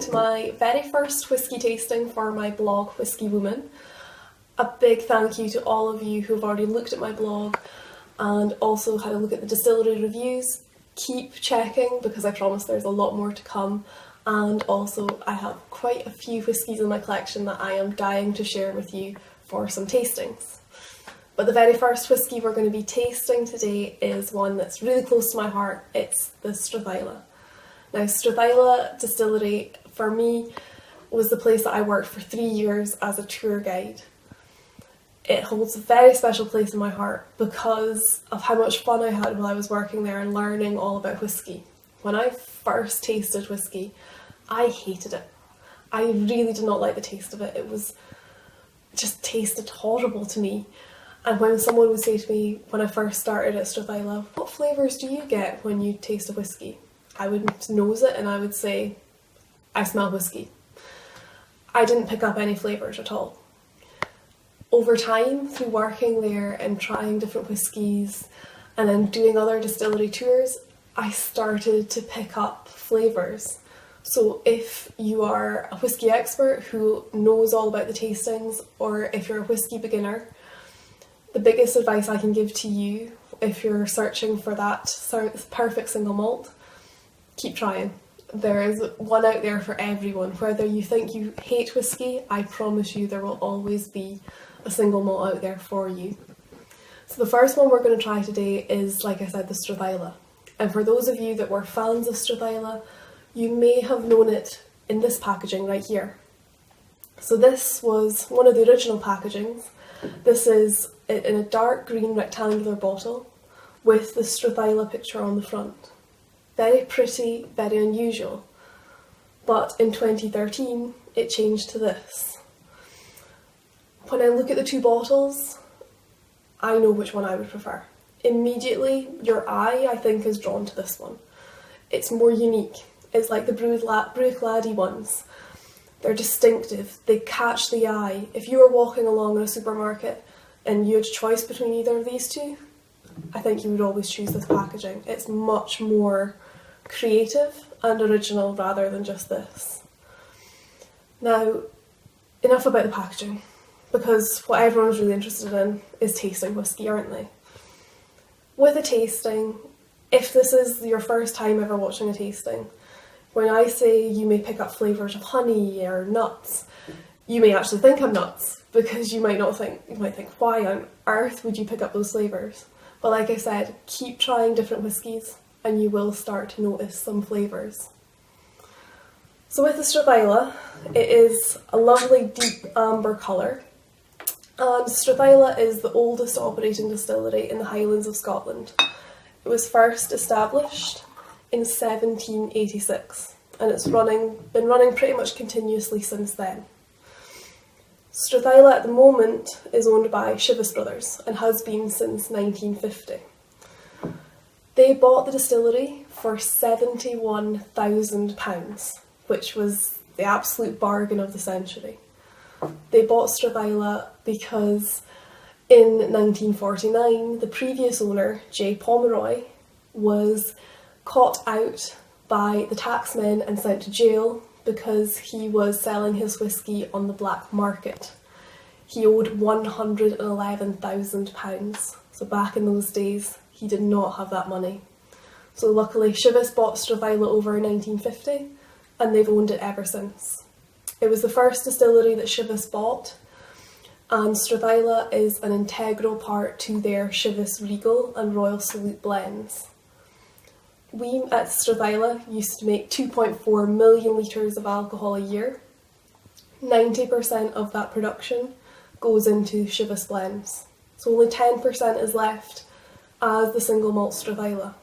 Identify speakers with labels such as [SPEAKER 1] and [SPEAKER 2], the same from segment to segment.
[SPEAKER 1] to my very first whisky tasting for my blog, Whisky Woman. A big thank you to all of you who have already looked at my blog and also had a look at the distillery reviews. Keep checking because I promise there's a lot more to come, and also I have quite a few whiskies in my collection that I am dying to share with you for some tastings. But the very first whisky we're going to be tasting today is one that's really close to my heart. It's the Strathisla. Now, Strathisla Distillery for me was the place that I worked for 3 years as a tour guide. It holds a very special place in my heart because of how much fun I had while I was working there and learning all about whisky. When I first tasted whisky, I hated it. I really did not like the taste of it. It was just tasted horrible to me. And when someone would say to me when I first started at Strathisla, "What flavours do you get when you taste a whisky?" I would nose it and I would say, "I smell whisky." I didn't pick up any flavours at all. Over time, through working there and trying different whiskies and then doing other distillery tours, I started to pick up flavours. So if you are a whisky expert who knows all about the tastings, or if you're a whisky beginner, the biggest advice I can give to you if you're searching for that perfect single malt, keep trying. There is one out there for everyone. Whether you think you hate whisky, I promise you there will always be a single malt out there for you. So the first one we're going to try today is, like I said, the Strathisla. And for those of you that were fans of Strathisla, you may have known it in this packaging right here. So this was one of the original packagings. This is in a dark green rectangular bottle with the Strathisla picture on the front. Very pretty, very unusual. But in 2013 it changed to this. When I look at the two bottles, I know which one I would prefer. Immediately your eye, I think, is drawn to this one. It's more unique. It's like the Bruichladdich ones. They're distinctive, they catch the eye. If you were walking along in a supermarket and you had a choice between either of these two, I think you would always choose this packaging. It's much more creative and original rather than just this. Now, enough about the packaging, because what everyone's really interested in is tasting whisky, aren't they? With a tasting, if this is your first time ever watching a tasting, when I say you may pick up flavours of honey or nuts, you may actually think I'm nuts, because you might think, why on earth would you pick up those flavours? But like I said, keep trying different whiskies and you will start to notice some flavours. So with the Strathisla, it is a lovely deep amber colour, and Strathisla is the oldest operating distillery in the Highlands of Scotland. It was first established in 1786 and it's been running pretty much continuously since then. Strathisla at the moment is owned by Chivas Brothers and has been since 1950. They bought the distillery for £71,000, which was the absolute bargain of the century. They bought Strathisla because in 1949 the previous owner, J. Pomeroy, was caught out by the taxmen and sent to jail because he was selling his whisky on the black market. He owed £111,000, so back in those days he did not have that money. So luckily Chivas bought Strathisla over in 1950 and they've owned it ever since. It was the first distillery that Chivas bought, and Strathisla is an integral part to their Chivas Regal and Royal Salute blends. We at Strathisla used to make 2.4 million litres of alcohol a year. 90% of that production goes into Chivas blends, so only 10% is left as the single malt Strathisla.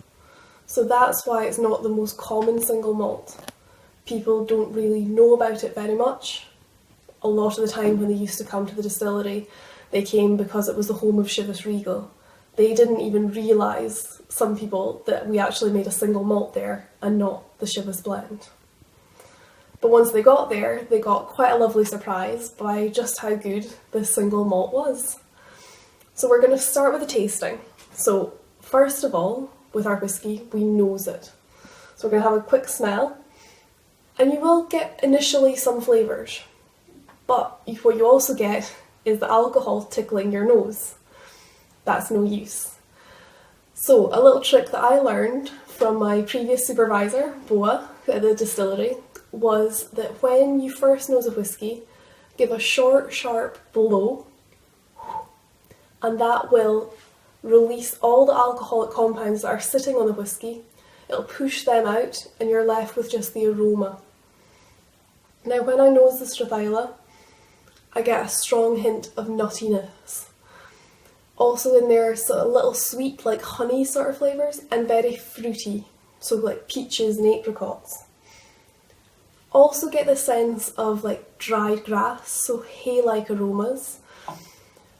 [SPEAKER 1] So that's why it's not the most common single malt. People don't really know about it very much. A lot of the time when they used to come to the distillery, they came because it was the home of Chivas Regal. They didn't even realise, some people, that we actually made a single malt there and not the Chivas blend. But once they got there, they got quite a lovely surprise by just how good this single malt was. So we're going to start with the tasting. So first of all, with our whisky, we nose it. So we're going to have a quick smell. And you will get initially some flavours, but what you also get is the alcohol tickling your nose. That's no use. So a little trick that I learned from my previous supervisor, Boa, at the distillery, was that when you first nose a whisky, give a short, sharp blow, and that will release all the alcoholic compounds that are sitting on the whisky. It'll push them out and you're left with just the aroma. Now when I nose the Strathisla, I get a strong hint of nuttiness. Also in there, a little sweet, like honey sort of flavours, and very fruity, so like peaches and apricots. Also get the sense of like dried grass, so hay-like aromas,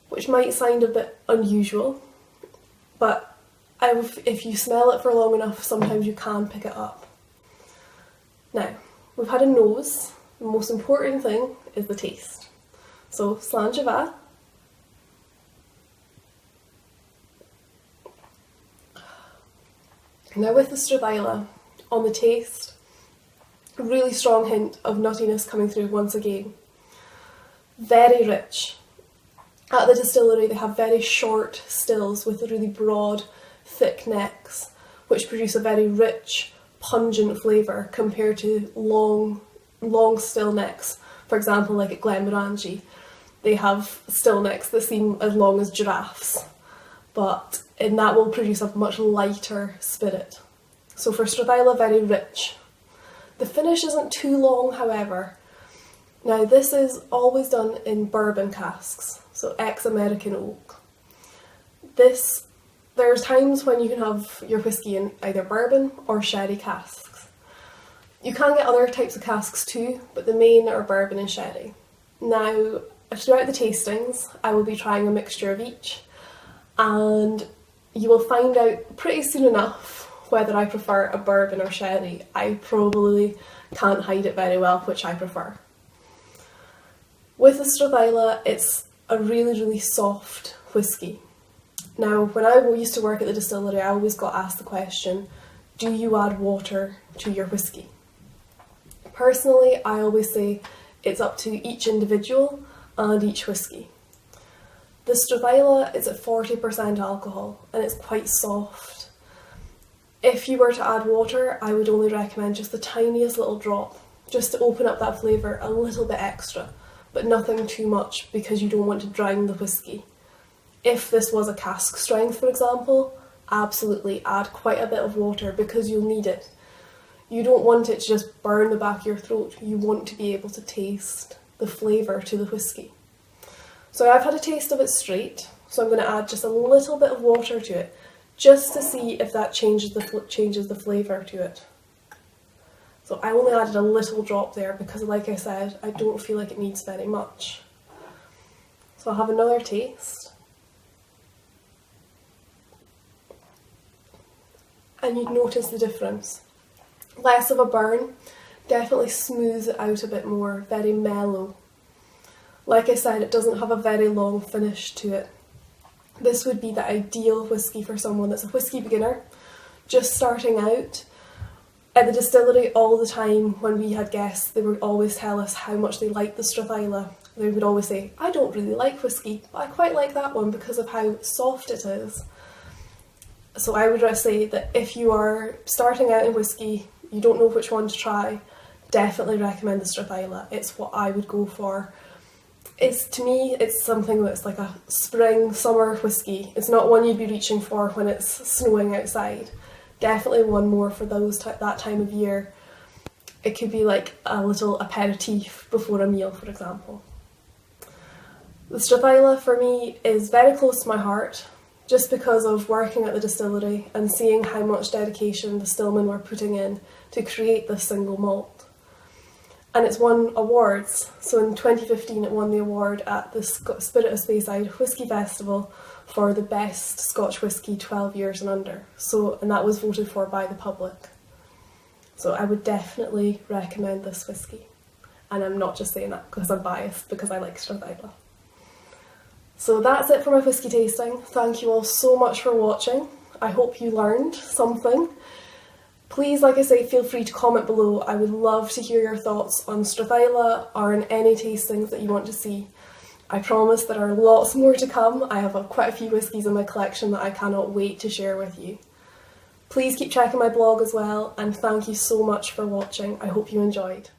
[SPEAKER 1] which might sound a bit unusual, but if you smell it for long enough, sometimes you can pick it up. Now, we've had a nose. The most important thing is the taste. So, Slàinte. Now with the Strathisla, on the taste, a really strong hint of nuttiness coming through once again. Very rich. At the distillery they have very short stills with really broad, thick necks, which produce a very rich, pungent flavour compared to long still necks. For example, like at Glenmorangie, they have still necks that seem as long as giraffes, and that will produce a much lighter spirit. So for Strathisla, very rich. The finish isn't too long, however. Now this is always done in bourbon casks, so ex-American oak. There's times when you can have your whisky in either bourbon or sherry casks. You can get other types of casks too, but the main are bourbon and sherry. Now, throughout the tastings, I will be trying a mixture of each, and you will find out pretty soon enough whether I prefer a bourbon or sherry. I probably can't hide it very well which I prefer. With the Strathisla, it's a really, really soft whisky. Now, when I used to work at the distillery, I always got asked the question, do you add water to your whisky? Personally, I always say it's up to each individual and each whisky. The Strathisla is at 40% alcohol and it's quite soft. If you were to add water, I would only recommend just the tiniest little drop, just to open up that flavour a little bit extra, but nothing too much because you don't want to drown the whisky. If this was a cask strength, for example, absolutely add quite a bit of water because you'll need it. You don't want it to just burn the back of your throat, you want to be able to taste the flavour to the whisky. So I've had a taste of it straight, so I'm going to add just a little bit of water to it, just to see if that changes the flavour to it. So I only added a little drop there because, like I said, I don't feel like it needs very much. So I'll have another taste. And you'd notice the difference. Less of a burn, definitely smooths it out a bit more, very mellow. Like I said, it doesn't have a very long finish to it. This would be the ideal whisky for someone that's a whisky beginner, just starting out. At the distillery all the time when we had guests, they would always tell us how much they liked the Strathisla. They would always say, I don't really like whisky, but I quite like that one because of how soft it is. So I would just say that if you are starting out in whisky, you don't know which one to try, definitely recommend the Strathisla. It's what I would go for. To me, it's something that's like a spring, summer whisky. It's not one you'd be reaching for when it's snowing outside. Definitely one more for that time of year. It could be like a little aperitif before a meal, for example. The Strathisla for me is very close to my heart, just because of working at the distillery and seeing how much dedication the stillmen were putting in to create this single malt. And it's won awards. So in 2015 it won the award at the Spirit of Speyside Whisky Festival for the best Scotch whisky 12 years and under. And that was voted for by the public. So I would definitely recommend this whisky. And I'm not just saying that because I'm biased, because I like Strathisla. So that's it for my whisky tasting. Thank you all so much for watching. I hope you learned something. Please, like I say, feel free to comment below. I would love to hear your thoughts on Strathisla or on any tastings that you want to see. I promise there are lots more to come. I have quite a few whiskies in my collection that I cannot wait to share with you. Please keep checking my blog as well, and thank you so much for watching. I hope you enjoyed.